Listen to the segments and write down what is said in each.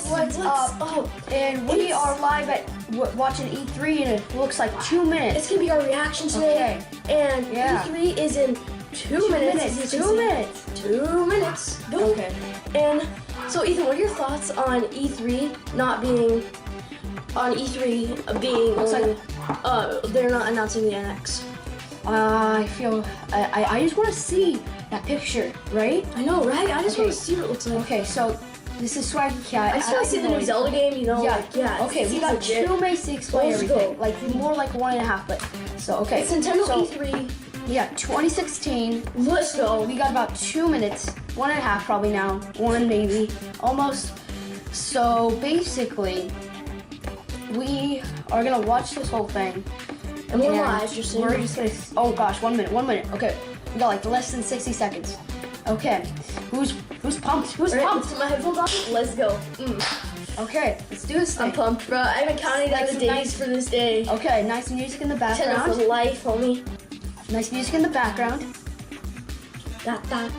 What's up? And we are live at watching E3, and it looks like 2 minutes. It's gonna be our reaction today. And E3 is in 2 minutes. 2 minutes. 2 minutes. Go. Okay. And so, Ethan, what are your thoughts on E3 not being Looks like they're not announcing the NX? I feel I just want to see that picture, right? I know, right? I just want to see what it looks like. Okay, so this is Swaggy Cat. I just want to see the new Zelda game, you know? Yeah. Okay, we got legit. 2 minutes to explain Let's everything. go. Like more like 1.5, but so okay. It's Nintendo so, E3. Yeah, 2016. Let's go. We got about 2 minutes, 1.5 probably now, 1 maybe, almost. So basically, we are gonna watch this whole thing. And we're live, just so you we're know. just gonna. Oh gosh, 1 minute, 1 minute. Okay, we got like less than 60 seconds. Okay, who's pumped? Who's Alright, pumped? let's put my headphones on. Let's go. Okay, let's do this thing. I'm pumped, bro. I've been counting down Like the some days nice- for this day. Okay, nice music in the Nintendo background. for life, homie. Nice music in the background. Da, da.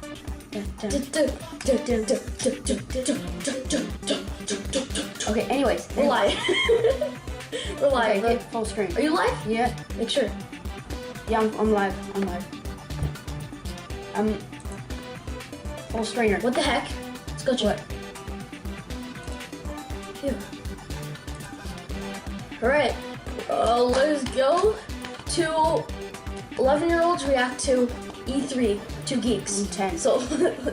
Okay, anyways. We're live. We're live. Okay, bro. get full screen. Are you live? Yeah, Make sure. yeah, I'm live. I'm live. I'm full screener. What the heck? Let's go check. Phew. Alright. Let's go to 11-year-olds react to E3. 2 geeks. I'm 10. So,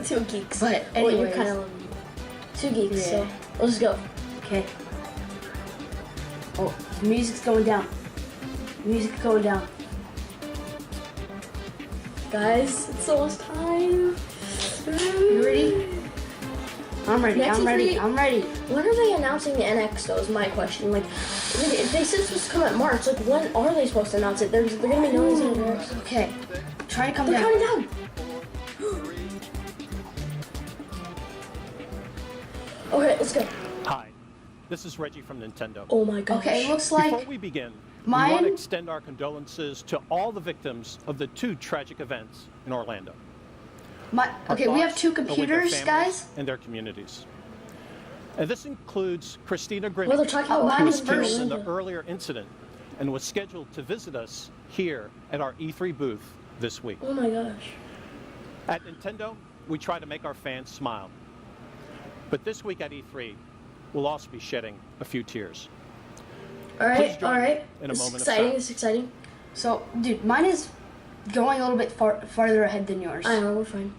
2 geeks. But Well, you're anyways. kind of 2 geeks, Yeah. so let's go. Okay. Oh, the music's going down. The music's going down. Guys, it's almost time. You ready? I'm ready. Next I'm ready. E3 I'm ready. When are they announcing the NX though is my question. Like, if they said it's supposed to come at March, like when are they supposed to announce it? They're gonna be announcing it. They're Okay. Try to come down. counting down. Okay, let's go. Hi, this is Reggie from Nintendo. Oh my gosh. Okay, it looks Before like we begin, we mine- want to extend our condolences to all the victims of the 2 tragic events in Orlando. my. Our Okay, we have thoughts 2 are with their computers, families guys. and their communities. And this includes Christina Grimmie, Well, they're talking about mine who was was in killed first. in the Orlando. earlier incident and was scheduled to visit us here at our E3 booth this week. Oh my gosh. At Nintendo, we try to make our fans smile. But this week at E3, we'll also be shedding a few tears. All Please right, join all me right. in a This is moment of exciting. silence. This is exciting. So, dude, mine is going a little bit farther ahead than yours. I know we're fine.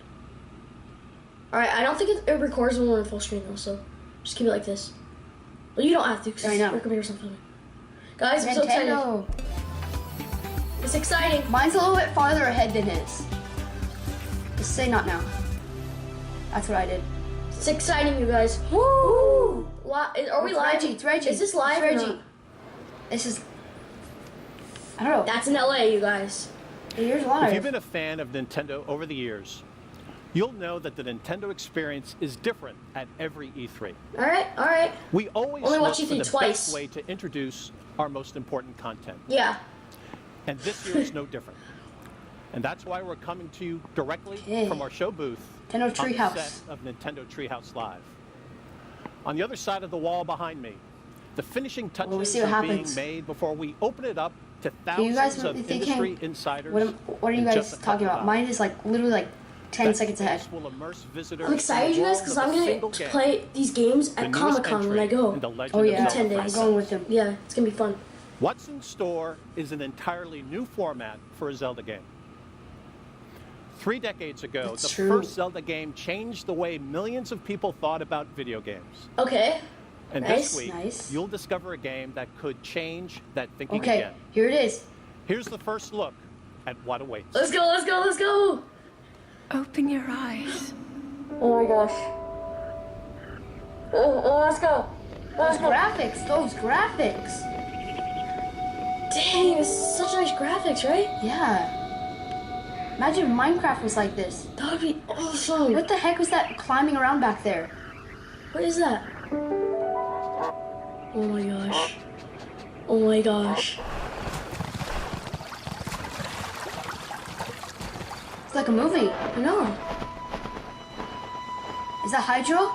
All right, I don't think it records when we're in full screen though, so just keep it like this. Well, you don't have to. 'Cause I know. Your computer's not filming. Guys, I'm so excited. Nintendo. It's exciting. Mine's a little bit farther ahead than his. Just say not now. That's what I did. It's exciting, you guys. Woo! Are we It's live? Reggie, it's Reggie. Is this live? It's or Reggie. not? This is. I don't know. That's in LA, you guys. Here's If live. you've been a fan of Nintendo over the years, you'll know that the Nintendo experience is different at every E3. All right, all right. We always Only look watch for E3 the twice. best way to introduce our most important content. Yeah. And this year is no different. And that's why we're coming to you directly Okay. from our show booth Nintendo on the Treehouse. set of Nintendo Treehouse Live. On the other side of the wall behind me, the finishing Well, we touches see what are being happens. made before we open it up to you guys thousands might of be thinking, industry insiders. What are you in guys just a talking couple about? of Mine hours. is like literally like 10 That seconds ahead. this will immerse visitors I'm excited, in the you guys, world because of I'm a gonna single game, play these games the at newest Comic-Con when I entry go. in the Legend Oh of yeah, In 10 Zelda days. I'm franchise. going with them. Yeah, it's gonna be fun. What's in store is an entirely new format for a Zelda game. 3 decades ago, That's the true. first Zelda game changed the way millions of people thought about video games. Okay. And Nice, this week, nice. you'll discover a game that could change that thinking Okay, again. here it is. Here's the first look at what awaits. Let's go, let's go, let's go. Open your eyes. Oh my gosh. Oh, let's go. Let's go. Graphics, those graphics. Dang, it's such nice graphics, right? Yeah. Imagine if Minecraft was like this. That would be awesome. What the heck was that climbing around back there? What is that? Oh my gosh. Oh my gosh. It's like a movie. I know. Is that Hydro?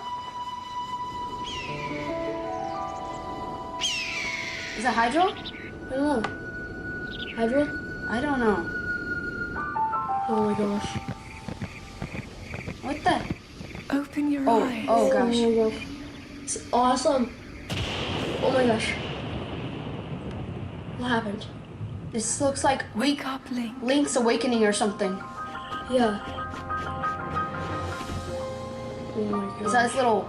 Is that Hydro? I don't know. Hydro? I don't know. Oh my gosh. What the? Open your Oh, eyes. oh gosh. Oh my gosh. It's awesome. Oh my gosh. What happened? This looks like Wake up, Link. Link's Awakening or something. Yeah. Oh my gosh. Is that his little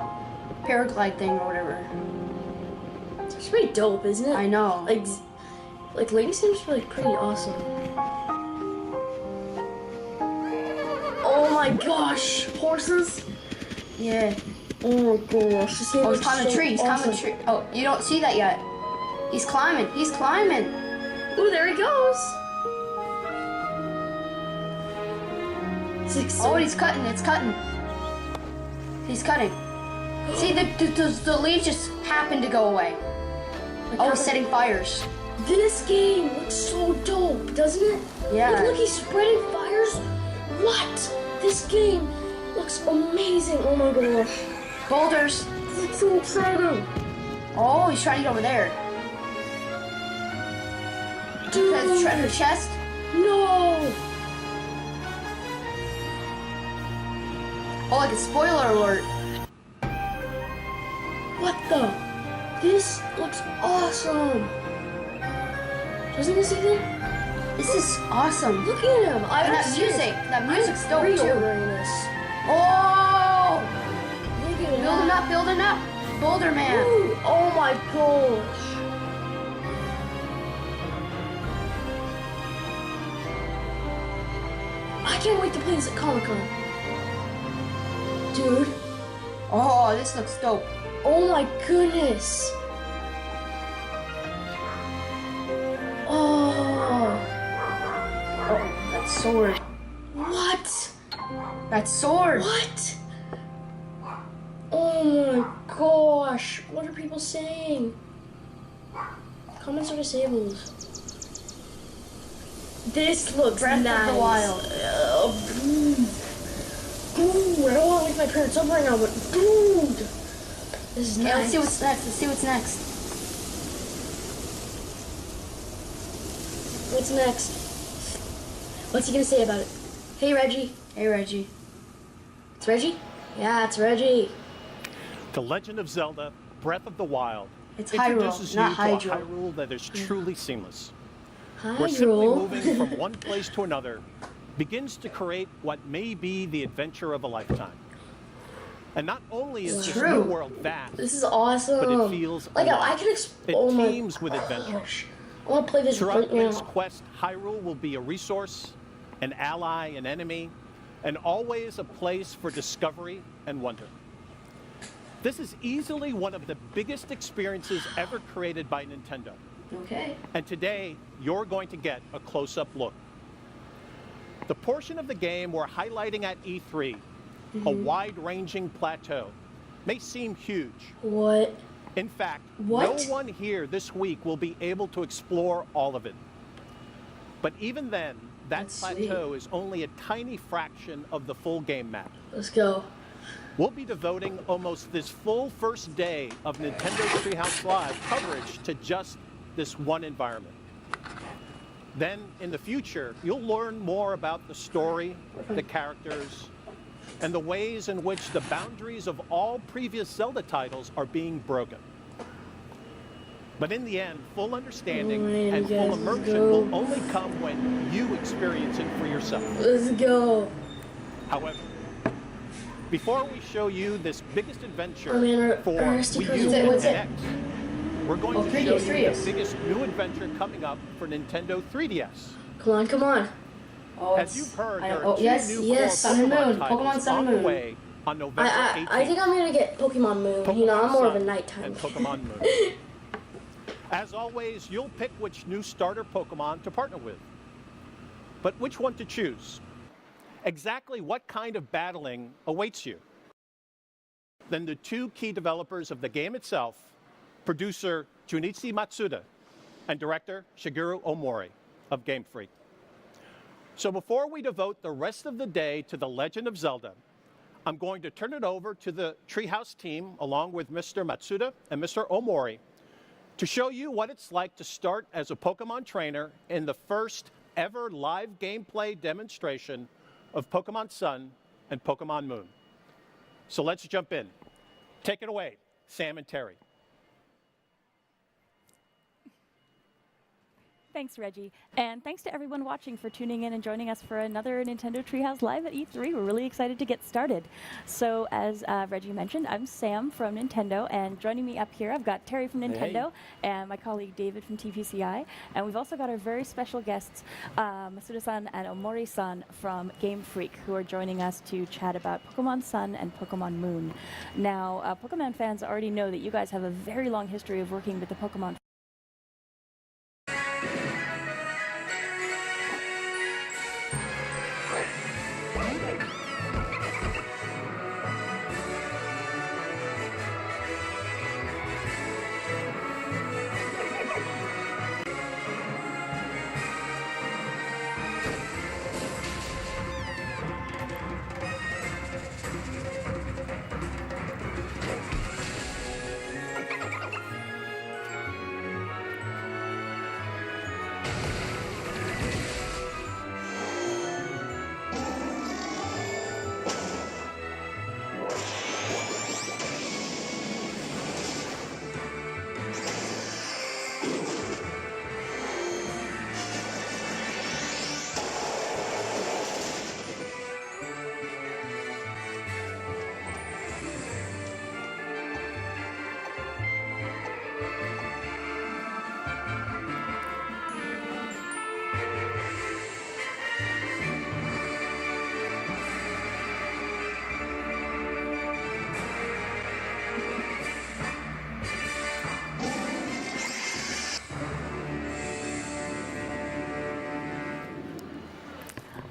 paraglide thing or whatever? It's pretty dope, isn't it? I know. Like Link seems like pretty awesome. Oh my gosh, horses! Yeah. Oh my gosh, this game Oh, he's looks climbing so trees. awesome. Climbing tree. Oh, you don't see that yet. He's climbing. He's climbing. Ooh, there he goes. Oh, he's cutting. It's cutting. He's cutting. See, the leaves just happen to go away. Oh, he's setting fires. This game looks so dope, doesn't it? Yeah. Look, he's spreading fires. What? This game looks amazing. Oh my gosh. Boulders. It's so exciting. Oh, he's trying to get over there. Dude. Treasure chest. No. Oh, like a spoiler alert. What the? This looks awesome. Doesn't this even? This is awesome. Look at him. I And that music. That music's dope too. Pre-ordering this. Oh! Look at him. Building up, building up. Boulder Man. Ooh, oh my gosh. I can't wait to play this at Comic-Con. Dude. Oh, this looks dope. Oh my goodness. Oh. Oh, that sword. What? That sword. What? Oh my gosh. What are people saying? Comments are disabled. This looks Breath nice. of the Wild. Dude, I don't want to wake my parents up right now, but dude. This is Okay, nice. let's see what's next. Let's see what's next. What's next? What's he gonna say about it? Hey, Reggie. Hey, Reggie. It's Reggie? Yeah, it's Reggie. The Legend of Zelda: Breath of the Wild It's Hyrule, introduces not you to Hydro. a Hyrule that is truly seamless. Hi, Where simply Hyrule. moving from one place to another begins to create what may be the adventure of a lifetime. And not only is this True. new world vast, This is awesome. but it feels like alive. I can It oh my teems with adventure. gosh. I want to play this Throughout right Link's now. quest, Hyrule will be a resource, an ally, an enemy, and always a place for discovery and wonder. This is easily one of the biggest experiences ever created by Nintendo. Okay. And today, you're going to get a close-up look. The portion of the game we're highlighting at E3, a wide-ranging plateau, may seem huge. What? In fact, What? no one here this week will be able to explore all of it. But even then, that That's sweet. plateau is only a tiny fraction of the full game map. Let's go. We'll be devoting almost this full first day of Nintendo Treehouse Live coverage to just this one environment. Then, in the future, you'll learn more about the story, the characters, and the ways in which the boundaries of all previous Zelda titles are being broken. But in the end, full understanding Alright, and guys, full let's immersion go. will only come when you experience it for yourself. Let's go. However, before we show you this biggest adventure Oh, man, our for RSD Wii U present. and What's it? NX, we're going Oh, to 3DS, show you 3DS. the biggest new adventure coming up for Nintendo 3DS. Come on, come on. Oh, As you've heard, there are two yes, new yes. core Sun and Pokemon Moon. titles Pokemon Sun on and the Moon. way on November 18th. I think I'm gonna get Pokemon Moon. You know, I'm more of a Sun nighttime. and Pokemon Moon. As always, you'll pick which new starter Pokemon to partner with. But which one to choose? Exactly what kind of battling awaits you? Then the two key developers of the game itself, producer Junichi Matsuda and director Shigeru Omori of Game Freak. So before we devote the rest of the day to The Legend of Zelda, I'm going to turn it over to the Treehouse team along with Mr. Matsuda and Mr. Omori to show you what it's like to start as a Pokemon trainer in the first ever live gameplay demonstration of Pokemon Sun and Pokemon Moon. So let's jump in. Take it away, Sam and Terry. Thanks, Reggie. And thanks to everyone watching for tuning in and joining us for another Nintendo Treehouse Live at E3. We're really excited to get started. So as Reggie mentioned, I'm Sam from Nintendo, and joining me up here, I've got Terry from Nintendo and my colleague David from TPCI. And we've also got our very special guests, Masuda-san and Omori-san from Game Freak, who are joining us to chat about Pokemon Sun and Pokemon Moon. Now, Pokemon fans already know that you guys have a very long history of working with the Pokemon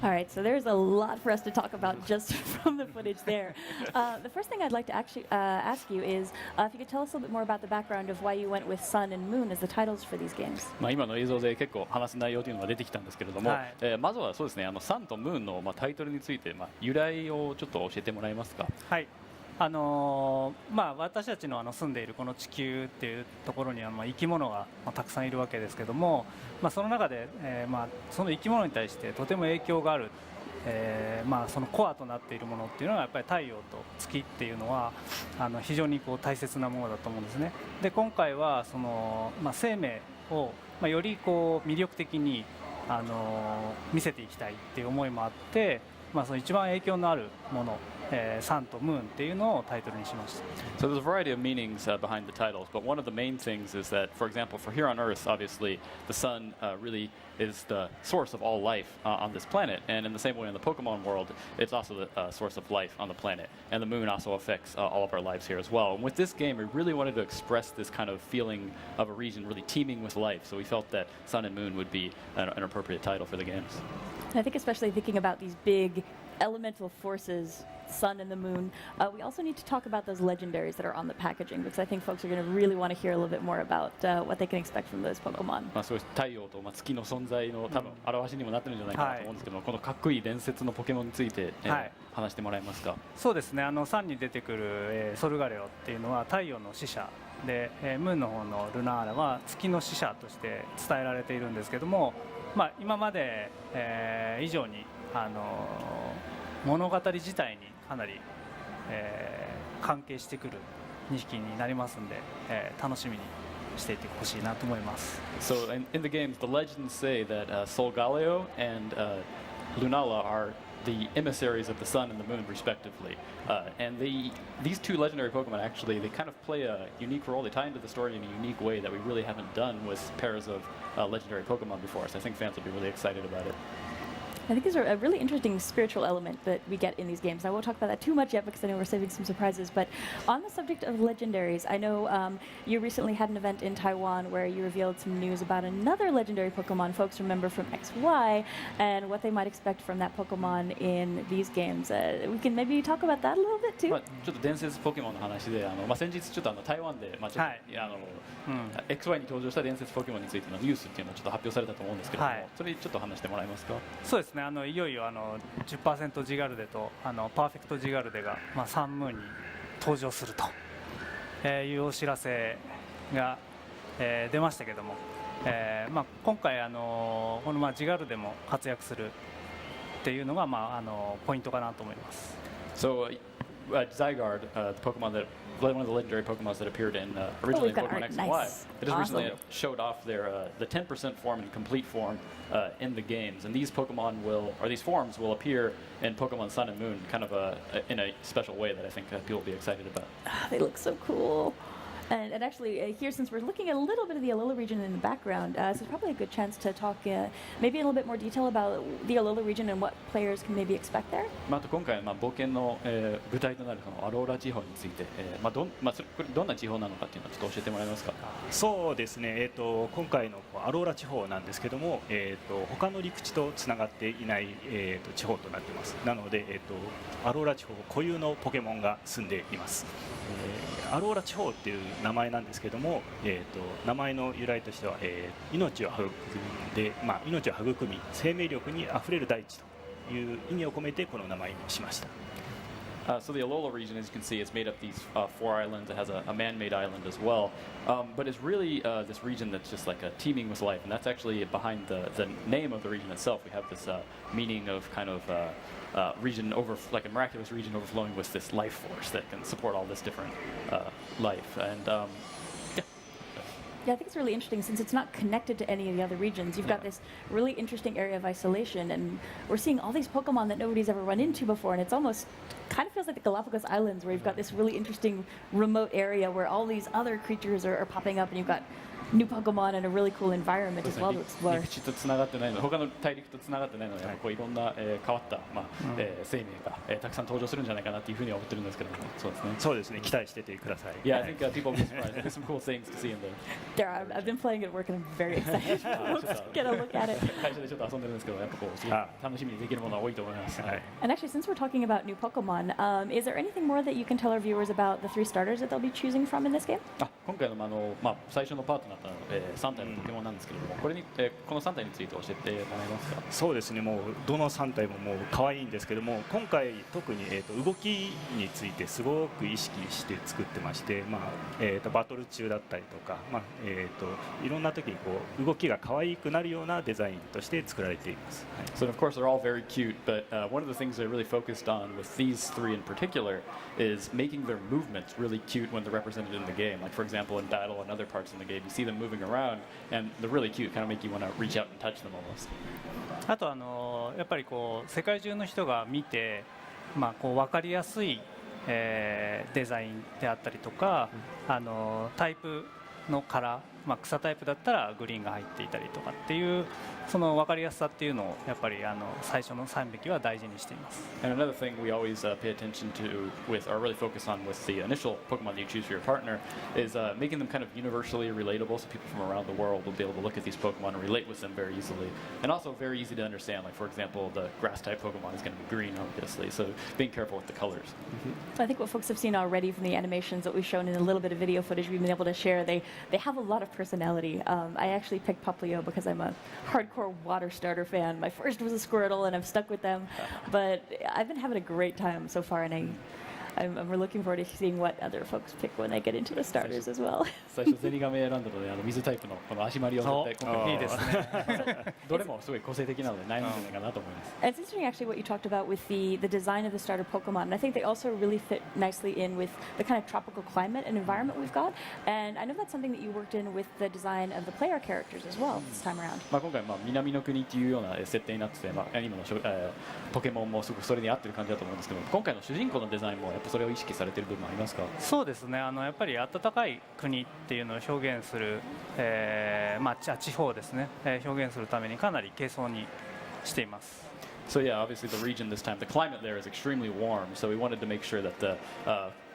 All right, so there's a lot for us to talk about just from the footage there. The first thing I'd like to actually ask you is if you could tell us a little bit more about the background of why you went with Sun and Moon as the titles for these games. 今の映像で結構話す内容というのが出てきたんですけれども、はい、まずはそうですね、サンとムーンのタイトルについて由来をちょっと教えてもらえますか。はい、私たちの住んでいるこの地球っていうところには生き物がたくさんいるわけですけども、その中で、その生き物に対してとても影響がある、そのコアとなっているものっていうのはやっぱり太陽と月っていうのは非常に大切なものだと思うんですね。で今回はその、生命を、より魅力的に見せていきたいっていう思いもあって、その一番影響のあるもの、サンとムーンっていうのをタイトルにしました。 So there's a variety of meanings behind the titles, but one of the main things is that, for example, for here on Earth, obviously the sun really is the source of all life on this planet, and in the same way in the Pokemon world, it's also the source of life on the planet, and the moon also affects all of our lives here as well. And with this game, we really wanted to express this kind of feeling of a region really teeming with life, so we felt that Sun and Moon would be an appropriate title for the games. I think especially thinking about these big elemental forces, Sun and the Moon, we also need to talk about those legendaries that are on the packaging, because I think folks are going to really want to hear a little bit more about what they can expect from those Pokemon. そういう太陽と月の存在の多分表しにもなってるんじゃないかなと思うんですけども、このかっこいい伝説のポケモンについて、話してもらえますか。そうですね、サンに出てくる、ソルガレオっていうのは太陽の使者で、ムーンの方のルナーラは月の使者として伝えられているんですけども、今まで、以上に物語自体にかなり、関係してくる2匹になりますので、楽しみにしていってほしいなと思います。 So in the games, the legends say that Solgaleo and Lunala are the emissaries of the sun and the moon, respectively. And these two legendary Pokemon actually, they kind of play a unique role. They tie into the story in a unique way that we really haven't done with pairs of legendary Pokemon before. So I think fans will be really excited about it. I think there's a really interesting spiritual element that we get in these games. I won't talk about that too much yet because I know we're saving some surprises. But on the subject of legendaries, I know you recently had an event in Taiwan where you revealed some news about another legendary Pokemon folks remember from XY and what they might expect from that Pokemon in these games. We can maybe talk about that a little bit too. ちょっと伝説ポケモンの話で、先日ちょっと台湾で、ちょっとXY に登場した伝説ポケモンについてのニュースっていうのをちょっと発表されたと思うんですけれども、それちょっと話してもらえますか。そうですね、いよいよ10% ジガルデとパーフェクトジガルデが、サンムーンに登場するというお知らせが出ましたけども、今回このジガルでも活躍するっていうのがポイントかなと思います。 So, Zygarde, the Pokemon that one of the legendary Pokemon that appeared in originally in we've got Pokemon art. X and Y. Nice. It just recently Awesome. showed off their the 10% form and complete form in the games, and these Pokemon these forms will appear in Pokemon Sun and Moon, kind of in a special way that I think people will be excited about. They look so cool. And actually, here, since we're looking at a little bit of the Alola region in the background, this is probably a good chance to talk maybe in a little bit more detail about the Alola region and what players can maybe expect there. あと今回冒険の舞台となるそのアローラ地方について、これどんな地方なのかっていうのをちょっと教えてもらえますか。そうですね、今回のアローラ地方なんですけども、他の陸地とつながっていない、地方となっています。なので、アローラ地方固有のポケモンが住んでいます。アローラ地方っていう名前なんですけども、名前の由来としては、命を育んで、命を育み生命力にあふれる大地という意味を込めてこの名前にしました。So the Alola region, as you can see, is made up these 4 islands. It has a man-made island as well, but it's really this region that's just like teeming with life, and that's actually behind the name of the region itself. We have this meaning of kind of region like a miraculous region overflowing with this life force that can support all this different life. And Yeah, I think it's really interesting since it's not connected to any of the other regions. You've got this really interesting area of isolation, and we're seeing all these Pokemon that nobody's ever run into before, and it's almost kind of feels like the Galapagos Islands, where you've got this really interesting remote area where all these other creatures are popping up, and you've got new Pokemon and a really cool environment as well to explore. 陸地とつながってないので、他の大陸とつながってないので、こういろんな変わった、生命がたくさん登場するんじゃないかなというふうには思ってるんですけども、そうですね。そうですね、期待しててください。Yeah, I think people will be surprised. There's some cool things to see in there. I've been playing it at work, and I'm very excited to get a look at it. 会社でちょっと遊んでるんですけど、やっぱこうすごい楽しみにできるものは多いと思います。And actually, since we're talking about new Pokemon, is there anything more that you can tell our viewers about the 3 starters that they'll be choosing from in this game? 今回の最初のパートナーとなった3体のポケモンなんですけれども、この3体について教えてもらえますか。そうですね、もうどの3体ももう可愛いんですけども、今回特に、動きについてすごく意識して作ってまして、バトル中だったりとか、いろんな時にこう動きが可愛くなるようなデザインとして作られています。So of course they're all very cute, but one of the things they're really focused on with these 3 in particular is making their movements really cute when they're represented in the game. Like for example, in battle and other parts in the game, you see them moving around, and they're really cute. Kind of make you want to reach out and touch them almost. あとやっぱりこう世界中の人が見て、こう分かりやすい、デザインであったりとか、タイプのカラー、草タイプだったらグリーンが入っていたりとかっていうその分かりやすさっていうのをやっぱり最初の3匹は大事にしています。And another thing we always pay attention to or really focus on with the initial Pokemon that you choose for your partner is making them kind of universally relatable, so people from around the world will be able to look at these Pokemon and relate with them very easily, and also very easy to understand. Like for example, the grass type Pokemon is going to be green, obviously, so being careful with the colors. So I think what folks have seen already from the animations that we've shown in a little bit of video footage we've been able to share, they have a lot of personality. I actually picked Poplio because I'm a hardcore water starter fan. My first was a Squirtle, and I've stuck with them. But I've been having a great time so far, and I'm looking forward to seeing what other folks pick when they get into the starters as well. 最初ゼニガメ選んだので水タイプのこの足回りを絶対今回いいですね。どれもすごい個性的なので悩むんじゃないかなと思います。And it's interesting actually what you talked about with the design of the starter Pokemon. And I think they also really fit nicely in with the kind of tropical climate and environment we've got. And I know that's something that you worked in with the design of the player characters as well this time around. 今回南の国っていうような設定になってて、今のポケモンもすごくそれに合ってる感じだと思うんですけど、今回の主人公のデザインもやっぱそれを意識されてる部分ありますか。そうですね、やっぱり暖かい国っていうのを表現する、地方ですね、表現するためにかなり軽装にしています。So yeah, obviously the region this time, the climate there is extremely warm, so we wanted to make sure that the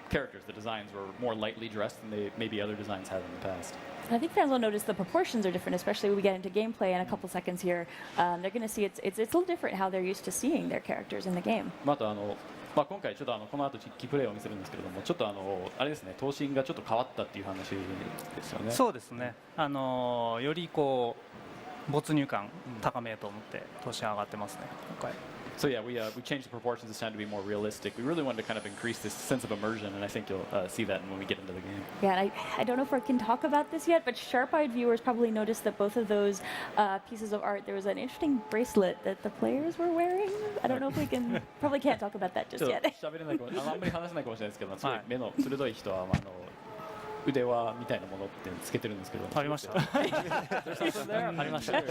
characters, the designs were more lightly dressed than maybe other designs had in the past. I think fans will notice the proportions are different, especially when we get into gameplay in a couple seconds here. They're going to see it's a little different how they're used to seeing their characters in the game. あと今回ちょっとこの後キープレイを見せるんですけれども、ちょっとあれですね、頭身がちょっと変わったっていう話ですよね。そうですね。よりこう没入感高めようと思って頭身上がってますね今回。So yeah, we changed the proportions this time to be more realistic. We really wanted to kind of increase this sense of immersion, and I think you'll see that when we get into the game. Yeah, and I don't know if I can talk about this yet, but sharp-eyed viewers probably noticed that both of those pieces of art, there was an interesting bracelet that the players were wearing. I don't know if we can, probably can't talk about that just ちょっ yet. と喋れないかもあんまり話せないかもしれないですけど、すごい目の鋭い人は腕輪みたいなものってつけてるんですけど。ありました。ありました。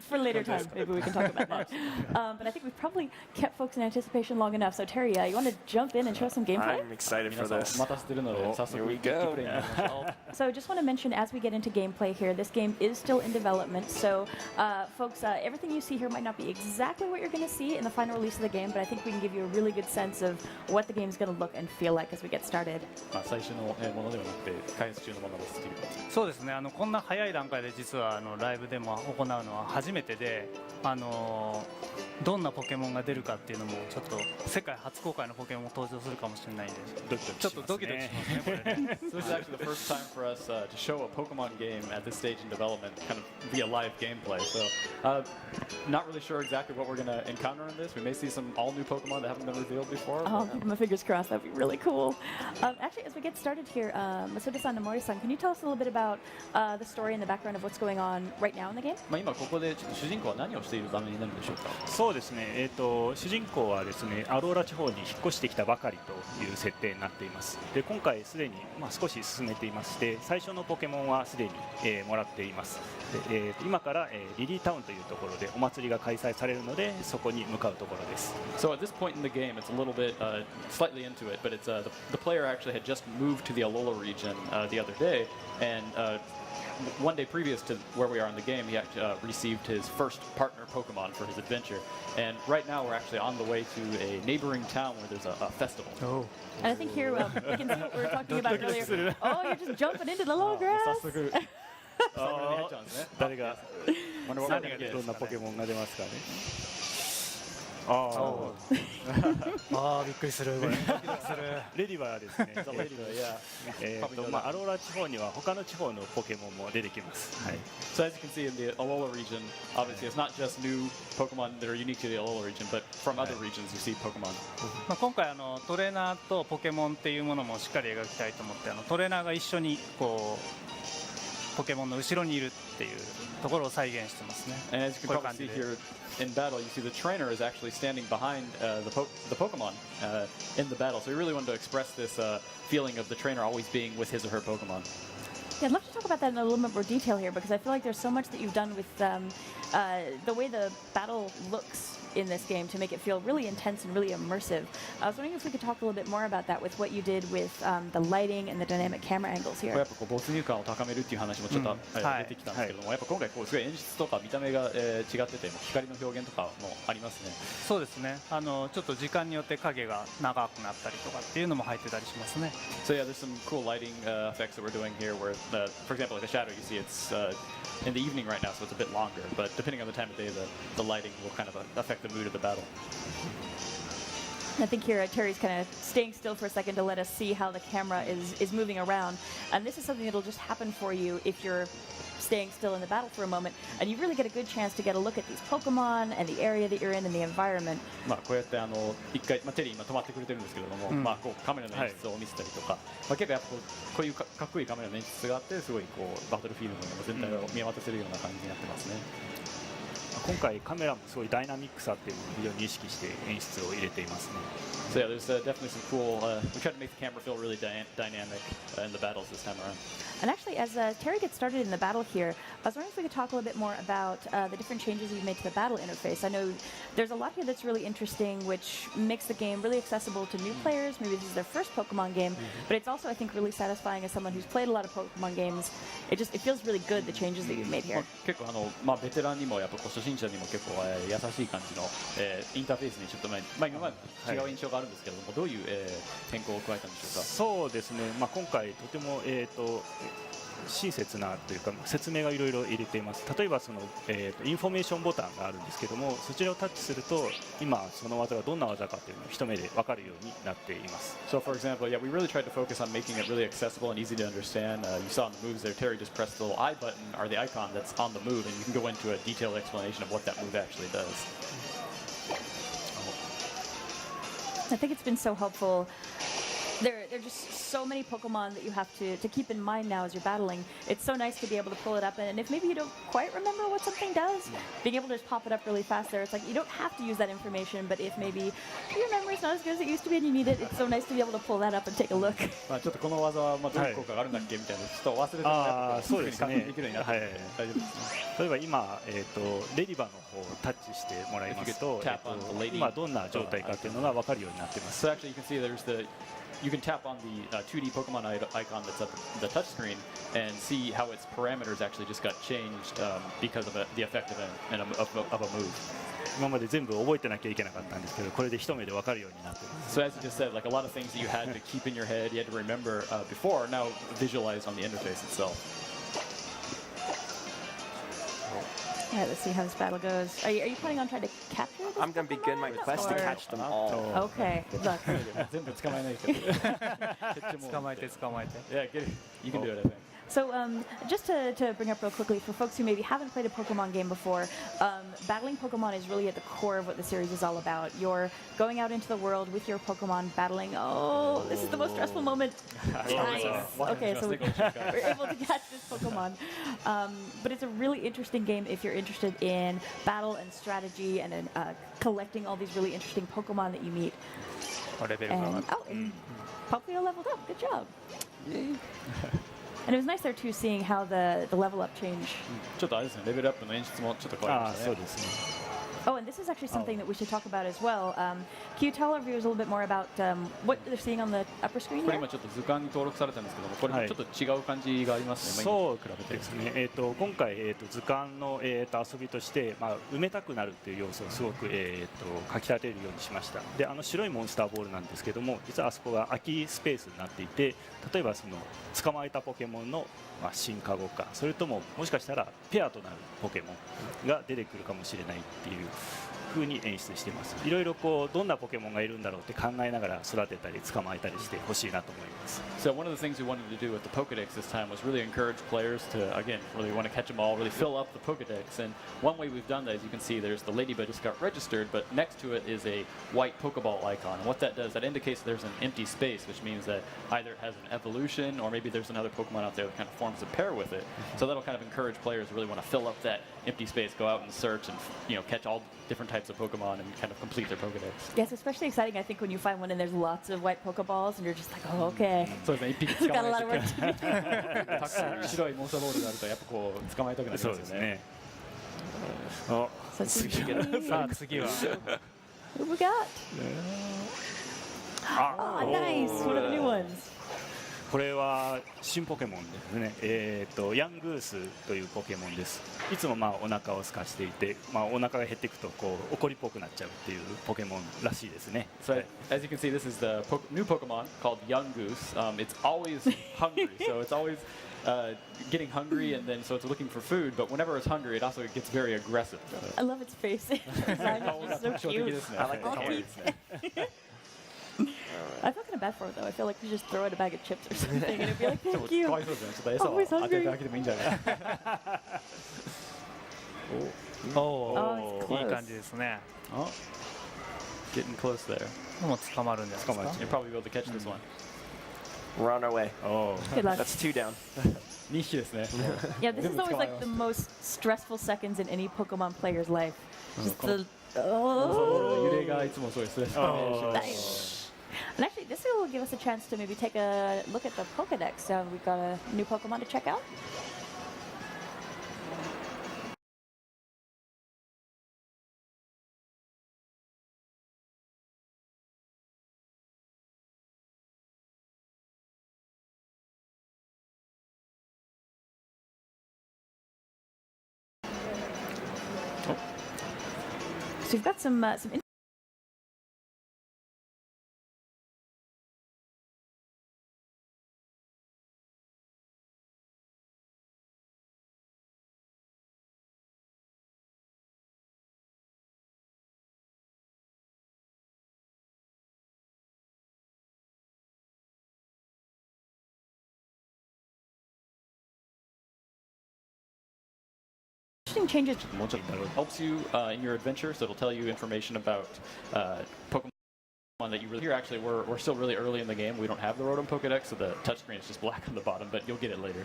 For later time, maybe we can talk about that. But I think we've probably kept folks in anticipation long enough. So Terry, you want to jump in and show some gameplay? I'm excited for 皆さん this. 待たせてるので、早速 Here we ゲーム go. プレイになりましょう。 So I just want to mention as we get into gameplay here, this game is still in development. So folks, everything you see here might not be exactly what you're going to see in the final release of the game, but I think we can give you a really good sense of what the game's going to look and feel like as we get started. 最初のものではなくて開発中のものですっていうか。そうですね。こんな早い段階で実はライブでも行うのは初めてで、どんなポケモンが出るかっていうのもちょっと世界初公開のポケモンも登場するかもしれないんで、ちょっとドキドキしますねこれね。So this is actually the first time for us to show a Pokemon game at this stage in development, kind of via live gameplay. So, not really sure exactly what we're going to encounter in this. We may see some all-new Pokemon that haven't been revealed before. Oh, keep my fingers crossed. That'd be really cool. Actually, as we get started here, Masuda-san and Mori-san, can you tell us a little bit about the story and the background of what's going on right now in the game? 今ここでちょっと主人公は何をしている場面になるんでしょうか。そうですね、主人公はですねアローラ地方に引っ越してきたばかりという設定になっています。で今回すでに、少し進めていまして、最初のポケモンはすでに、もらっています。で今から、リリータウンというところでお祭りが開催されるので、そこに向かうところです。So at this point in the game, it's a little bit slightly into it, but it's the player actually had just moved to the Alola region the other day, and one day previous to where we are in the game, he actually received his first partner Pokemon for his adventure. And right now we're actually on the way to a neighboring town where there's a festival. Oh. And I think here we can see what we were talking about earlier. Oh, you're just jumping into the low grass. 早速入っちゃうんですね。誰が Wonder what we're gonna get. どんなポケモンが出ますかね。ああびっくりするこれ。ドキドキする。レディバーですね。アローラ地方には他の地方のポケモンも出てきます。はい。So as you can see in the Alola region, obviously it's not just new Pokemon that are unique to the Alola region, but from other regions you see Pokemon. 今回トレーナーとポケモンっていうものもしっかり描きたいと思ってトレーナーが一緒にこうポケモンの後ろにいるっていうところを再現してますね。And as you can probably see here in battle, you see the trainer is actually standing behind the Pokemon in the battle. So we really wanted to express this feeling of the trainer always being with his or her Pokemon. Yeah, I'd love to talk about that in a little bit more detail here because I feel like there's so much that you've done with the way the battle looks in this game to make it feel really intense and really immersive. I was wondering if we could talk a little bit more about that with what you did with the lighting and the dynamic camera angles や here. っぱこう没入感を高めるっていう話もちょっと、出てきたんですけども、やっぱ今回こうすごい演出とか見た目が、違ってて光の表現とかもありますね。そうですね。ちょっと時間によって影が長くなったりとかっていうのも入ってたりしますね。So yeah, there's some cool lighting effects that we're doing here where, for example, like a shadow, you see it's in the evening right now, so it's a bit longer, but depending on the time of day, the lighting will kind of affect the mood of the battle. I think here Terry's kind of staying still for a second to let us see how the camera is moving around. And this is something that'll just happen for you if you're staying still in the battle for a moment. And you really get a good chance to get a look at these Pokemon and the area that you're in and the environment. まあこうやって一回、テリー今止まってくれてるんですけれども、こうカメラの演出を見せたりとか、結構やっぱこういうかっこいいカメラの演出があって、すごいこうバトルフィールドの全体を見渡せるような感じになってますね。今回カメラもすごいダイナミックさっていうのを非常に意識して演出を入れていますね。So yeah, there's definitely some cool. We tried to make the camera feel really dynamic in the battles this time around. And actually, as Terry gets started in the battle here, I was wondering if we could talk a little bit more about the different changes you've made to the battle interface. I know there's a lot here that's really interesting, which makes the game really accessible to new players. Maybe this is their first Pokemon game, but it's also, I think, really satisfying as someone who's played a lot of Pokemon games. It feels really good, the changes that you've made here. 結構ベテランにもやっぱ初心者にも結構優しい感じのインターフェースにちょっと今まで違う印象があるんですけれども、どういう変更を加えたんでしょうか。そうですね。今回とても親切なというか説明がいろいろ入れています。例えばインフォメーションボタンがあるんですけども、そちらをタッチすると今その技がどんな技かというのを一目で分かるようになっています。So for example, yeah, we really tried to focus on making it really accessible and easy to understand. You saw in the moves there, Terry just pressed the little I button or the icon that's on the move, and you can go into a detailed explanation of what that move actually does. I think it's been so helpful. There are just so many Pokemon that you have to keep in mind now as you're battling. It's so nice to be able to pull it up, and if maybe you don't quite remember what something does, being able to just pop it up really fast there, it's like you don't have to use that information, but if maybe your memory's not as good as it used to be and you need it, it's so nice to be able to pull that up and take a look. まあちょっとこの技はまあどういう効果があるんだっけみたいなちょっと忘れてもらってそうですね。できるようになってるので大丈夫ですね。例えば今、レディバの方をタッチしてもらいますと、今どんな状態かというのが分かるようになっています。So actually you can see you can tap on the 2D Pokemon icon that's up the touch screen and see how its parameters actually just got changed because of the effect of a move. 今まで全部覚えてなきゃいけなかったんですけど、これで一目で分かるようになっています。So as you just said, like a lot of things that you had to keep in your head, you had to remember before, now visualized on the interface itself. All right, let's see how this battle goes. Are you planning on trying to capture this I'm going to begin my Pokemon, quest to or- catch them all. Okay, good luck. 全部捕まえないけど。捕まえて捕まえて。 Yeah, get it. You can do it, I think. So just to bring up real quickly, for folks who maybe haven't played a Pokemon game before, battling Pokemon is really at the core of what the series is all about. You're going out into the world with your Pokemon, battling. Oh, this is the most stressful moment. Nice. Okay, so we're able to catch this Pokemon. But it's a really interesting game if you're interested in battle and strategy and in collecting all these really interesting Pokemon that you meet. レベルが上がっ And, た。 and Popplio leveled up. Good job. And it was nice there too, seeing how the level up change. ちょっとあれですね、レベルアップの演出もちょっと変わりましたね。そうですね。 Oh, and this is actually something that we should talk about as well. Can you tell our viewers a little bit more about what they're seeing on the upper screen これ here? 今ちょっと図鑑に登録されたんですけども、これとちょっと違う感じがありますね。そう今に比べてですね。今回図鑑の遊びとして、埋めたくなるっていう要素をすごくかき立てるようにしました。で、白いモンスターボールなんですけども、実はあそこが空きスペースになっていて、例えばその捕まえたポケモンの進化後か、それとももしかしたらペアとなるポケモンが出てくるかもしれないっていう風に演出しています。いろいろこうどんなポケモンがいるんだろうって考えながら育てたり捕まえたりしてほしいなと思います。 So one of the things we wanted to do with the Pokedex this time was really encourage players to, again, really want to catch them all, really fill up the Pokedex. And one way we've done that, as you can see, there's the Ladybug just got registered, but next to it is a white Pokeball icon. And what that does, that indicates there's an empty space, which means that either it has an evolution or maybe there's another Pokemon out there that kind of forms a pair with it. So that'll kind of encourage players to really want to fill up that empty space, go out and search and catch all different types of Pokemon and kind of complete their Pokedex. Yes, especially exciting, I think, when you find one and there's lots of white Pokeballs and you're just like, oh, okay. そうですね、一匹 We've 捕 got a ま lot え of て work to do. たくさん白いモンスターボールがあるとやっぱこう捕まえたくなりますよね。あ、 So さあ次は。 Who we got? Oh, nice. One of the new ones. これは新ポケモンですね。ヤングースというポケモンです。いつもお腹を空かしていて、お腹が減っていくとこう怒りっぽくなっちゃうっていうポケモンらしいですね。 So as you can see, this is the new Pokemon called Young Goose. It's always hungry, so it's always getting hungry, and then so it's looking for food. But whenever it's hungry, it also gets very aggressive. I love its face. Its design is just so cute. I like the colors. I feel kind of bad for it though. I feel like we just throw it a bag of chips or something and it'd be like, thank you. かわいそうですね。ちょっと餌を Always 当て hungry. てあげてもいいんじゃない？おお Oh, it's いい close. 感じですね。 Oh, getting close there. もう捕まるんじゃないですか。 You'll probably be able to catch this one. We're on our way. Good luck. That's 2 down. 2匹ですね。 Yeah, this is always like the most stressful seconds in any Pokemon player's life. Just the 揺れがいつもそうですね。 nice. And actually, this will give us a chance to maybe take a look at the Pokedex. We've got a new Pokemon to check out. So we've got some interesting changes. Helps you in your adventure, so it'll tell you information about Pokemon. One that you really here actually we're still really early in the game. We don't have the Rotom Pokedex, so the touchscreen is just black on the bottom, but you'll get it later.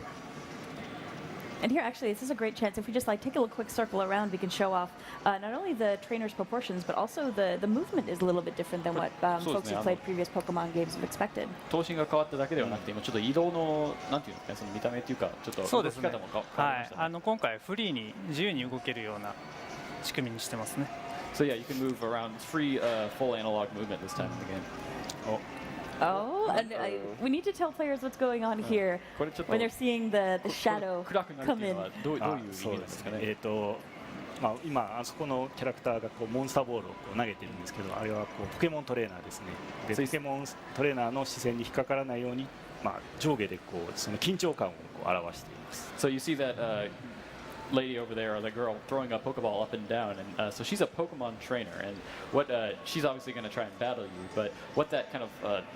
And here, actually, this is a great chance. If we just like take a little quick circle around, we can show off not only the trainer's proportions, but also the movement is a little bit different than what folks who played previous Pokemon games have expected. 頭身が変わっただけではなくて、今ちょっと移動のなんていうんですかね、その見た目っていうか、ちょっと動き方も変わりましたね。今回フリーに自由に動けるような仕組みにしてますね。So yeah, you can move around. It's free, full analog movement this time in the game. Oh, and we need to tell players what's going on here when they're seeing the shadow come in. どういう意味なんですかね。今あそこのキャラクターがこうモンスターボールをこう投げてるんですけど、あれはこうポケモントレーナーですね。でポケモントレーナーの視線に引っかからないように、上下でこうその緊張感をこう表しています。So you see that lady over there, or the girl throwing a Pokeball up and down, and so she's a Pokemon trainer, and what she's obviously going to try and battle you, but what that kind of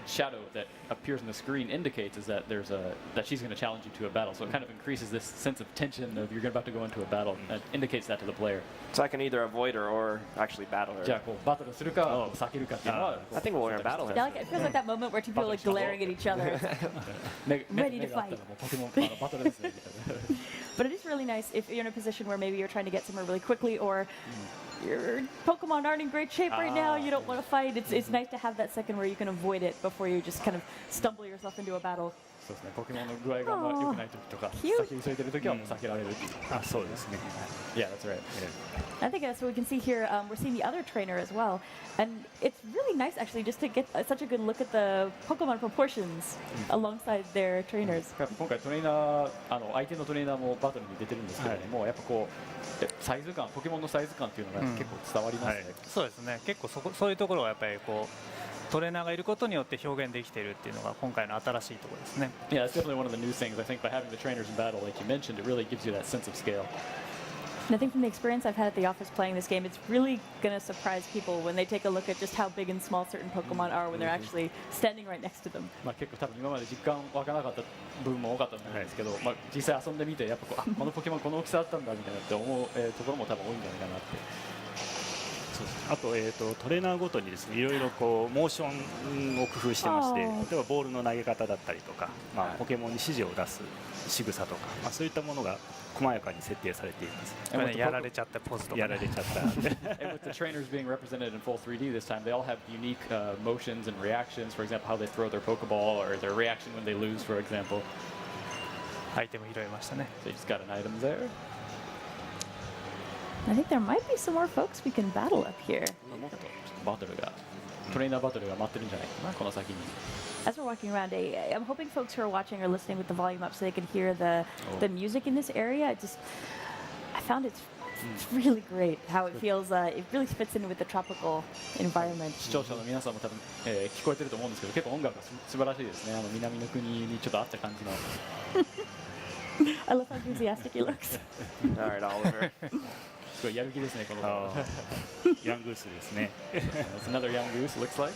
shadow that appears on the screen indicates is that that she's going to challenge you to a battle. So it kind of increases this sense of tension of you're about to go into a battle, and indicates that to the player. So I can either avoid her or actually battle her. じゃあこうバトルするか避けるかっていうのは I think we're going to battle her. Yeah, like, it feels like that moment where two people are like glaring at each other. Ready to fight. But it is really nice if you're in a position where maybe you're trying to get somewhere really quickly, or your Pokemon aren't in great shape right now, you don't want to fight. It's nice to have that second where you can avoid it before you just kind of stumble yourself into a battle. そうですね。ポケモンの具合が良くない時とか、先急いでる時はもう避けられるっていう。そうですね。Yeah, that's right. I think so. We can see here, we're seeing the other trainer as well, and it's really nice actually just to get such a good look at the Pokemon proportions alongside their trainers. 今回トレーナー相手のトレーナーもバトルに出てるんですけども、やっぱこうサイズ感、ポケモンのサイズ感っていうのが結構伝わりますね。そうですね。結構そういうところはやっぱりこう。トレーナーがいることによって表現できているっていうのが今回の新しいところですね。Yeah, it's definitely one of the new things. I think by having the trainers in battle, like you mentioned, it really gives you that sense of scale. And I think from the experience I've had at the office playing this game, it's really going to surprise people when they take a look at just how big and small certain Pokemon are when they're actually standing right next to them. 結構多分今まで実感湧かなかった部分も多かったと思うんですけど、実際遊んでみてやっぱこのポケモンこの大きさあったんだみたいなって思うところも多分多いんじゃないかなって。あと、トレーナーごとにですね、いろいろこうモーションを工夫してまして、例えばボールの投げ方だったりとか、ポケモンに指示を出す仕草とか、そういったものが細やかに設定されています。やられちゃったポーズとか、やられちゃった。And with the trainers being represented in full 3D this time, they all have unique motions and reactions. For example, how they throw their Pokeball or their reaction when they lose, for example. アイテム拾いましたね。So you just got an item there. I think there might be some more folks we can battle up here. トレーナーバトルが待ってるんじゃないかな、この先に。As we're walking around, I'm hoping folks who are watching are listening with the volume up so they can hear the music in this area. I found it's really great how it feels. It really fits in with the tropical environment. 視聴者の皆さんも多分、聞こえてると思うんですけど、結構音楽が素晴らしいですね。南の国にちょっと合った感じの。I love how enthusiastic he looks. All right, Oliver. すごいやる気ですね、このヤングースですね。It's another young goose, looks like.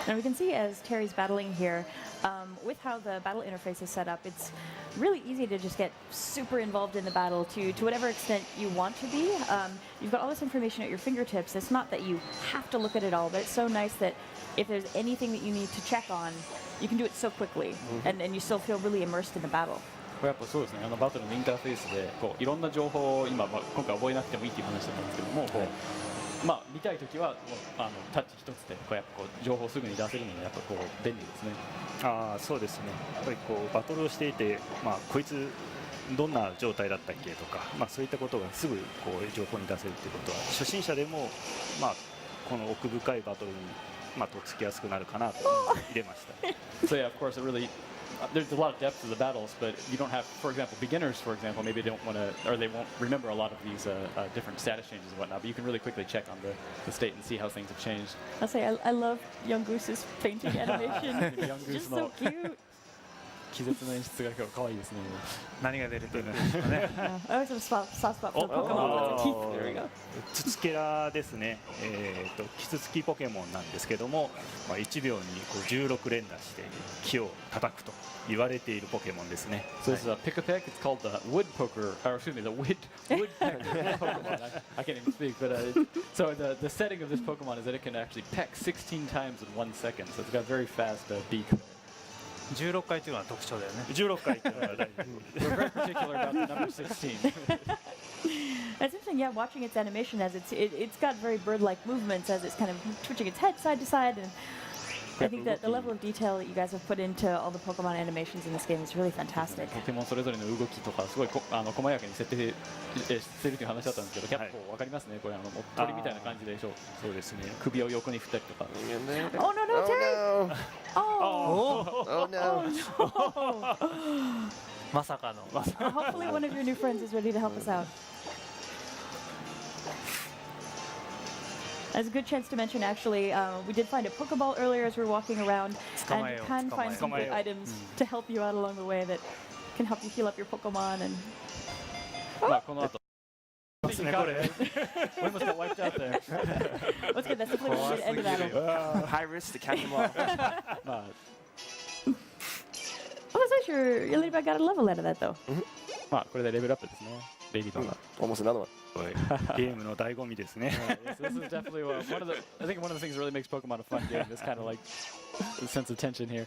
And we can see as Terry's battling here, with how the battle interface is set up, it's really easy to just get super involved in the battle to whatever extent you want to be. You've got all this information at your fingertips. It's not that you have to look at it all, but it's so nice that if there's anything that you need to check on, you can do it so quickly, and you still feel really immersed in the battle. これやっぱそうですね、バトルのインターフェースでこういろんな情報を今、今回覚えなくてもいいっていう話だったんですけども、こう見たいときはタッチ一つでこうやっぱこう情報をすぐに出せるのでやっぱこう便利ですね。そうですね。やっぱりこうバトルをしていて、こいつどんな状態だったっけとか、そういったことがすぐこう情報に出せるということは初心者でもこの奥深いバトルにとっつきやすくなるかなと入れました。So yeah, of course, it really there's a lot of depth to the battles, but you don't have, for example, beginners, for example, maybe they don't want to, or they won't remember a lot of these different status changes and whatnot, but you can really quickly check on the state and see how things have changed. I'll say I love Young Goose's painting animation. Just so cute. 気絶の演出が今日可愛いですね。何が出てくるんですかね。Oh, so soft spot for Oh, Pokemon with the teeth. There we go. ツツケラですね、キツツキポケモンなんですけども、1秒にこう16連打して木を叩くと言われているポケモンですね。 So this is a Pick-a-Peck. It's called the Wood Poker, or excuse me, the Woodpecker Pokemon. I can't even speak, but so the setting of this Pokemon is that it can actually peck 16 times in 1 second. So it's got very fast beak. 16回というのは特徴だよね。16回っていうのが大事 We're very particular about the number 16. It's interesting, yeah, watching its animation as it's got very bird-like movements as it's kind of twitching its head side to side, and I think that the level of detail that you guys have put into all the Pokemon animations in this game is really fantastic. ポケモンそれぞれの動きとかすごい細やかに設定してるという話だったんですけど、結構わかりますね。これ鳥みたいな感じでしょ。そうですね。首を横に振ったりとか。 Hang in there. Oh no, no, Terry! no. Oh! Oh no. まさかの。 Hopefully one of your new friends is ready to help us out. As a good chance to mention, actually, we did find a Pokeball earlier as we were walking around, and you can find some good items to help you out along the way that can help you heal up your Pokemon. And まあこの後。ですねこれ。 We almost got wiped out there. let's get that's definitely the way to end the battle. High risk to catch them all. まあ Oh, that's actually your Ladybug got a level out of that, though. まあこれでレベルアップですね。レディーバー。 Almost another one. ゲームの醍醐味ですね。 This is definitely one of the. I think one of the things that really makes Pokemon a fun game is kind of like the sense of tension here.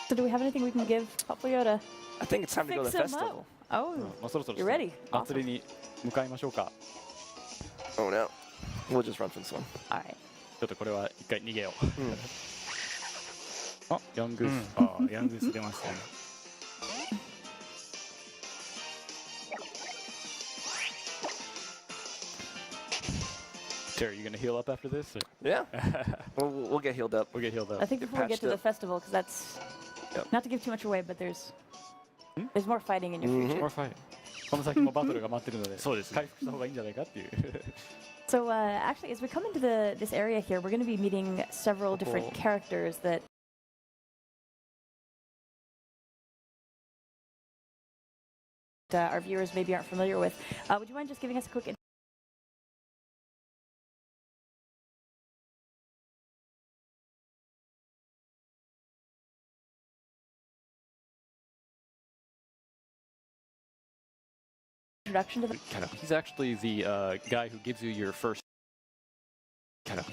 So, do we have anything we can give Popplio to I think it's time to go to fix the him festival. up? Oh, まあそろそろ you're ready. 祭りに向かいましょうか。 Oh no. We'll just run from this one. All right. ちょっとこれは一回逃げよう。あ、ヤングース。ああ、ヤングース出ましたね。 Terry, you gonna heal up after this? Yeah. we'll get healed up. We'll get healed I up. think Get before we get to patched the up. festival, because that's Yep. not to give too much away, but there's more fighting in your future. More fight. この先もバトルが待ってるので、そうですね。回復した方がいいんじゃないかっていう。 So actually, as we come into this area here, we're going to be meeting several different Cool. characters that our viewers maybe aren't familiar with. Would you mind just giving us a quick introduction to the He's actually the guy who gives you your first.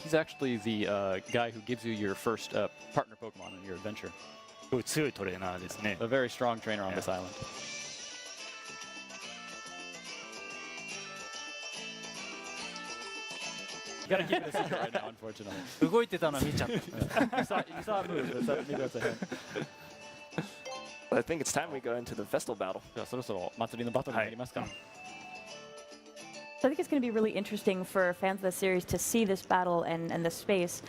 He's actually the guy who gives you your first partner Pokemon in your adventure. すごい強いトレーナーですね。 A very strong trainer on this island. You gotta keep it a secret right now, unfortunately. 動いてたの見ちゃった。 You saw a move. Maybe that's a hint. I think it's time we go into the festival battle. じゃあそろそろ祭りのバトルになりますか。 So I think it's going to be really interesting for fans of the series to see this battle and the space.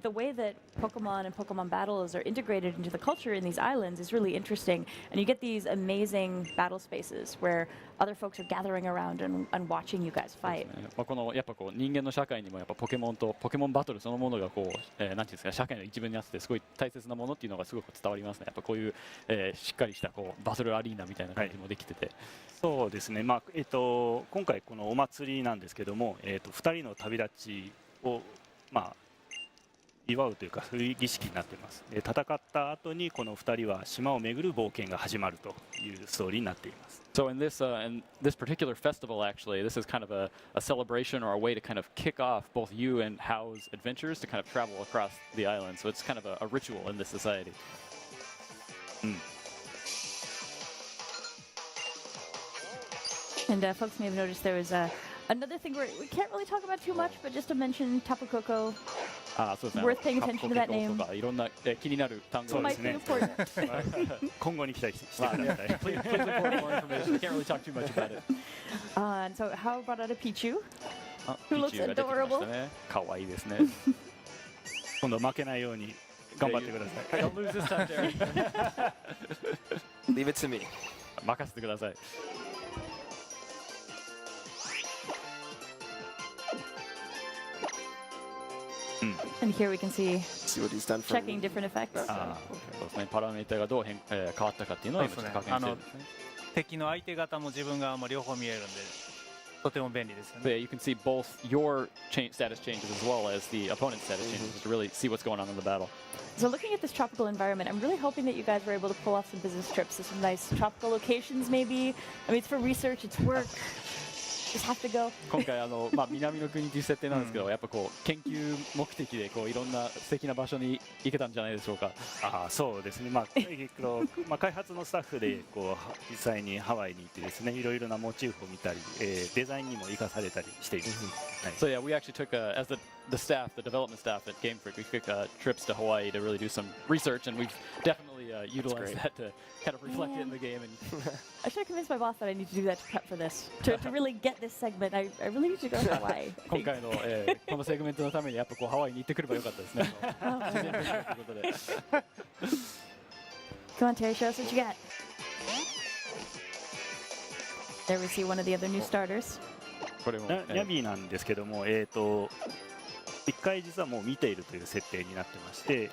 The way that Pokemon and Pokemon battles are integrated into the culture in these islands is really interesting. And you get these amazing battle spaces where other folks are gathering around and watching you guys fight. まあこのやっぱこう人間の社会にもやっぱポケモンとポケモンバトルそのものがこう、なんていうんですか社会の一部になっててすごい大切なものっていうのがすごく伝わりますね。やっぱこういう、しっかりしたこうバトルアリーナみたいな感じもできてて。そうですね。まあ今回このお祭りなんですけども、2人の旅立ちをまあ祝うというかそういう儀式になっています。で戦った後にこの2人は島を巡る冒険が始まるというストーリーになっています。 So in this particular festival, actually, this is kind of a celebration or a way to kind of kick off both you and Hao's adventures to kind of travel across the island. So it's kind of a ritual in this society. And folks may have noticed there was another thing we can't really talk about too much, but just to mention Tapu Koko あ、そうですね。 Worth paying attention to that カップコケコとかいろんな気になる単語 might です be ね。 important. 今後に期待してくまあださい。 please report more information. I can't really talk too much about it. And so how about a Pichu? あ Who looks ピーチューが出てきました adorable. ね。可愛いですね。今度負けないように頑張ってください。 Don't lose this time, Terry. Leave it to me. 任せてください。And here we can see See what he's done for checking different effects. そうですね、パラメータがどう変わったかっていうのを今ちょっと確認してるんですね。敵の相手方も自分側も両方見えるんでとても便利ですよ But ね。 yeah, you can see both your status changes as well as the opponent's status changes to really see what's going on in the battle. So looking at this tropical environment, I'm really hoping that you guys were able to pull off some business trips to some nice tropical locations maybe. I mean, it's for research, it's work. Just have to go. 今回南の国という設定なんですけど、やっぱこう研究目的でこういろんな素敵な場所に行けたんじゃないでしょうか。そうですね、開発のスタッフでこう実際にハワイに行ってですね、いろいろなモチーフを見たり、デザインにも生かされたりしています。So yeah, we actually took as the staff, the development staff at Game Freak, we took trips to Hawaii to really do some research, and we've definitely utilized that to kind of reflect it in the game. And I should have convinced my boss that I need to do that to prep for this. To really get this segment, I really need to go to Hawaii. 今回のこのセグメントのためにやっぱこうハワイに行ってくればよかったですね。自然ということで。Come on, Terry, show us what you got. There we see one of the other new starters. これもニャビーなんですけども、一回実はもう見ているという設定になってまして、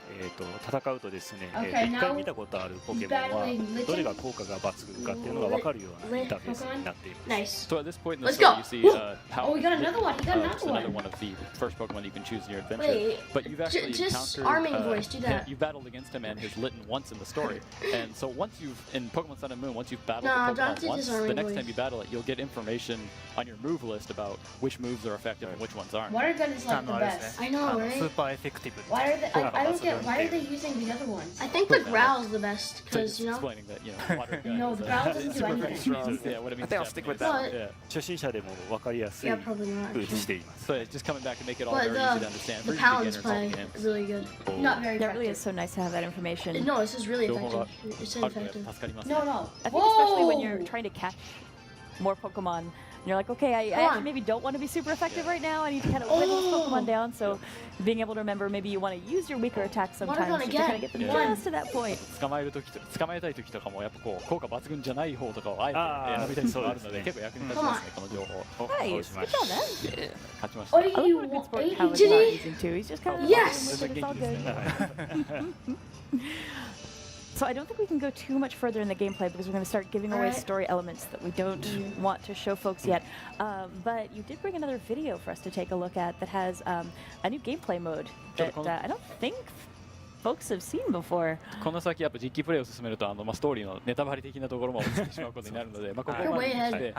戦うとですね、一回見たことあるポケモンはどれが効果が抜群かっていうのが分かるようなインターフェースになっています。 So at this point in the Let's story, go. you see how Oh, we got another one. He got just another another one. one of the first Pokemon you can choose in your adventure. Wait, But you've actually just encountered our main voice, do that. You battled against him and his Litten once in the story. And so once you've in Pokemon Sun and Moon, once you've battled Nah, the don't Pokemon do once, this our the main next voice. time you battle it, you'll get information on your move list about which moves are effective and which ones aren't. Water gun is like the あれです best. ね。 I know, ス right? ーパーエフェクティブ。 Why are they? I don't get. Why are they Growl using the other ones? I think the growl's the best So because just you know. explaining that, you know, water gun No, is the growl doesn't do super anything. strong. Yeah, what it I means think I'll in stick with Japanese. that. Yeah. 初心者でも分かりやすい Yeah, probably not. 風にしています。 So yeah, just coming back to make it all But very easy to understand the for you Paladins beginners play all the games. really good. Not very That really effective. is so nice to have that information. No, this is really 情報が effective. It's あるとやっ effective. ぱ助かりますね。 No, no. I think especially when Whoa! you're trying to catch more Pokemon, and you're like, okay, I Come actually on. maybe don't want to be super effective right now. I need to kind of whittle this Pokemon down. So being able to remember maybe you want to use your weaker attacks Water sometimes gun to kind of again. get them Yeah. just to that point. 捕まえたい時とかもやっぱこう効果抜群じゃない方とかをあえて選びたいことがあるので結構役に立ちますねこの情報。 Nice, good job, man. 勝ちました。 What do I you love what a good want? sport Did Cal is he? not using too. He's just kind of Yes! it's all good. So I don't think we can go too much further in the gameplay because we're going to start giving away Alright. story elements that we don't want to show folks yet. But you did bring another video for us to take a look at that has a new gameplay mode that I don't think folks have seen before. この先やっぱ実機プレイを進めるとストーリーのネタバレ的なところも落ちてしまうことになるので、ここまでにして、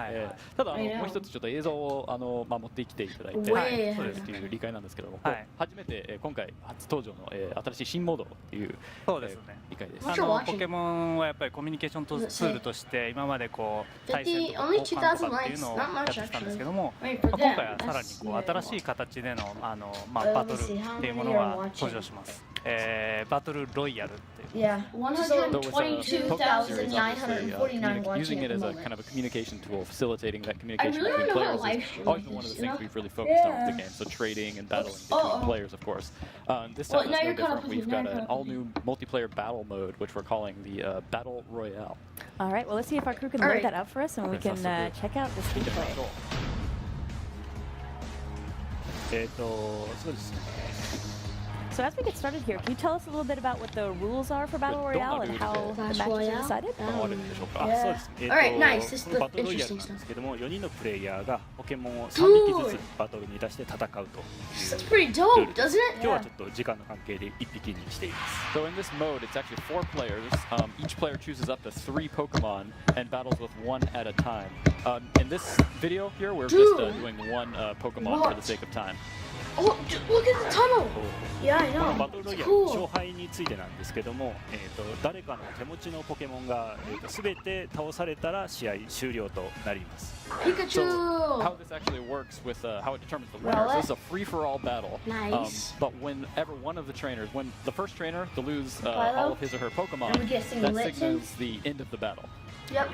ただもう一つちょっと映像を持ってきていただいて、はいそうですっていう理解なんですけども、はい初めて今回初登場の新しい新モードというそうですね。理解です。 What's your watching? ポケモンはやっぱりコミュニケーションツールとして今までこう対戦とか only 交換とかっていう 2000のを likes, や not much ってきたんですけども、 Wait for 今 them. 回はさらにこう新しい形でのバトルっていうものが登場します。バトルロイヤルっていう。 Yeah, 122,949 watching using it at as the a moment. kind of a communication tool, facilitating that communication really between wanna players live is stream always this, one of the you things know? we've really focused on with the Yeah. game. So trading and battling Oh, between oh. players, of course. This Well, time now it's no you're caught different. up with We've me, got now you're an caught up with all-new multiplayer battle mode, which we're calling the Battle Royale. All right, well, let's see if our crew can All load right. that up for us and we can check out this gameplay. そうですね。 So as we get started here, can you tell us a little bit about what the rules are for Battle Royale and how the Clash matches are Royale? decided? 変わるんでしょうか。 Yeah. そうですね。 Alright, nice. This is このバトルロイヤル interesting なん stuff. ですけども、4人のプレイヤーがポケモンを3匹ずつバトルに出して戦うという That's pretty dope, doesn't it? 今日はちょっと時間の関係で1匹にしています。 So in this mode, it's actually 4 players. Each player chooses up to 3 Pokemon and battles with 1 at a time. In this video here, we're just doing 1 Pokemon for the sake of time. Oh, look at the tunnel. Yeah, I この know. バトルロイ It's ヤルの勝 cool. 敗についてなんですけども、誰かの手持ちのポケモンが、全て倒されたら試合終了となります。 So how Pikachu. this actually works with how it determines the Well, winners. This is a free-for-all battle. Nice. But whenever one of the trainers, when the first trainer to lose Philo? all of his or her Pokemon, And we get that Litten? signals the end of the battle. Yep.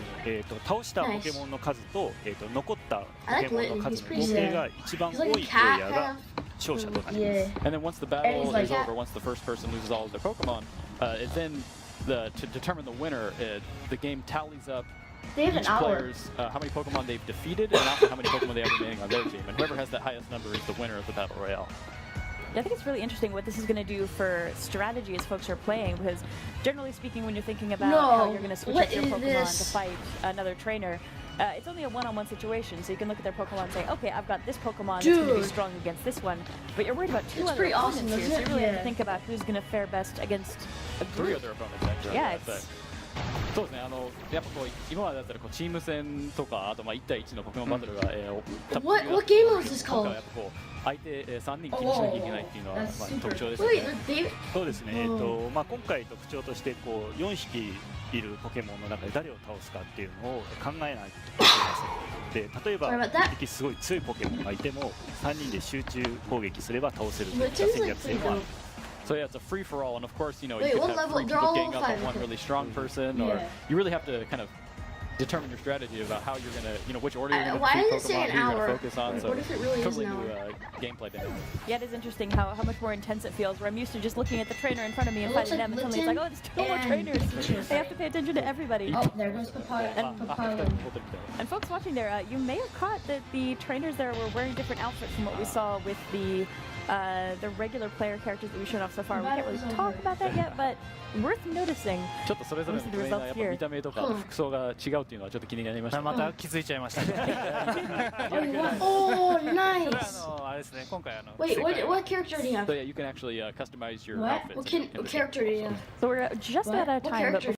倒したポケモンの数と、残ったポケモンの数の合計が一番 He's 多 like い a プレイ cat. ヤーが勝者となります。 Yeah. And then once the And battle he's like is that. over, once the first person loses all of their Pokemon, it then to determine the winner, the game tallies up They have an each hour. player's how many Pokemon they've defeated and also how many Pokemon they have remaining on their team. And whoever has the highest number is the winner of the Battle Royale. Yeah, I think it's really interesting what this is going to do for strategy as folks are playing, because generally speaking, when you're thinking about how No, you're going to switch what up your is Pokemon this? to fight another trainer, it's only a one-on-one situation, so you can look at their Pokemon and say, okay, I've got this Pokemon that's going to be Dude. strong against this one, but you're worried about two It's other pretty opponents awesome, here, isn't so you it? really have Yeah. to think about who's going to fare best against a 3 group. other opponents actually. Yeah, But- そうですね、やっぱこう今までだったらこうチーム戦とか、あとまあ1対1のポケモンバトルが、多分 What game was this 今回 called? はやっぱこう相手、3人気にしなきゃいけないっていうのは、 That's まあ、 super 特徴です Wait, ね。 David? そうですね、まあ、今回特徴としてこう4匹いるポケモンの中で誰を倒すかっていうのを考えないといけません。で例えば Sorry about that. 1匹すごい強いポケモンがいても3人で集中攻撃すれば倒せるとい But った it 戦 seems 略 like 性もある。 So yeah, it's a free for all, and of course, you know, Wait, you what could have level? 3 They're people all gang level up on 5, one okay. really strong person, or Yeah. you really have to kind of determine your strategy about how you're gonna, you know, which order you're gonna why treat does it say Pokemon, an who you're hour? gonna focus on. So What if it really is totally an new hour? gameplay dynamic. Yeah, it is interesting how much more intense it feels, where I'm used to just looking at the trainer in front of me and It looks fighting them, and suddenly it's like, oh, like there's 2 more Litten trainers. I have to pay attention to everybody. Oh, there goes Papaya. Papaya. And folks watching there, you may have caught that the trainers there were wearing different outfits from what we saw with the regular player characters that we showed off so far. We can't really talk about that yet, but worth noticing. ちょっとそれぞれのトレーナーやっぱ見た目とか服装が違うっていうのはちょっと気になりました。また気づいちゃいましたね。 Oh, これ nice. あれですね、今回Wait, 世界 what character do you have? So yeah, you can actually customize your What? outfits. What character do you have? So we're just What? about out of What time, but character